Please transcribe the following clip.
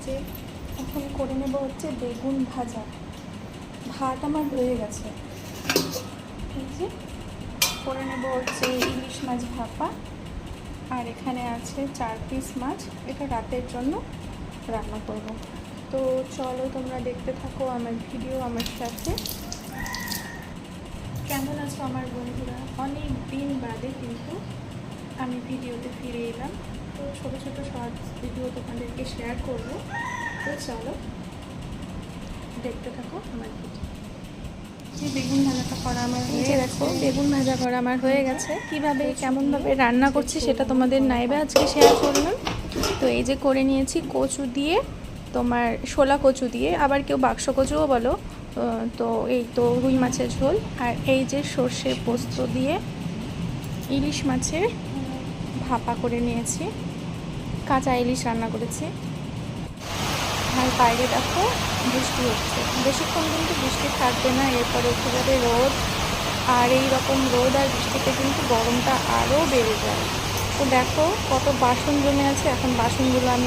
যে এখন করে নেব হচ্ছে বেগুন ভাজা। ভাত আমার হয়ে গেছে, এই যে করে নেব হচ্ছে ইলিশ মাছ ভাপা, আর এখানে আছে 4 পিস মাছ, এটা রাতের জন্য রান্না করব। তো চলো তোমরা দেখতে থাকো আমার ভিডিও আমার সাথে। কেমন আছো আমার বন্ধুরা? অনেক দিন বাদে কিন্তু আমি ভিডিওতে ফিরে এলাম। তো ছোটো ছোটো শর্টস ভিডিও তোমাদেরকে শেয়ার করব। তো চলো দেখতে থাকো আমার ভিডিও। যে বেগুন ভাজাটা করা আমার হয়ে গেছে, বেগুন ভাজা করা আমার হয়ে গেছে। কীভাবে কেমনভাবে রান্না করছি সেটা তোমাদের নাইবে আজকে শেয়ার করলাম। তো এই যে করে নিয়েছি কচু দিয়ে, তোমার শোলা কচু দিয়ে, আবার কেউ বাক্স কচুও বলো। তো এই তো রুই মাছের ঝোল, আর এই যে সর্ষে পোস্ত দিয়ে ইলিশ মাছের ভাপা করে নিয়েছি, কাঁচা ইলিশ রান্না করেছি। আর বাইরে দেখো বৃষ্টি হচ্ছে, বেশিক্ষণ কিন্তু বৃষ্টি থাকবে না, এরপরে উঠে যাবে রোদ। আর এই রকম রোদ আর বৃষ্টিতে কিন্তু গরমটা আরও বেড়ে যায়। তো দেখো কত বাসন জমে আছে, এখন বাসনগুলো আমি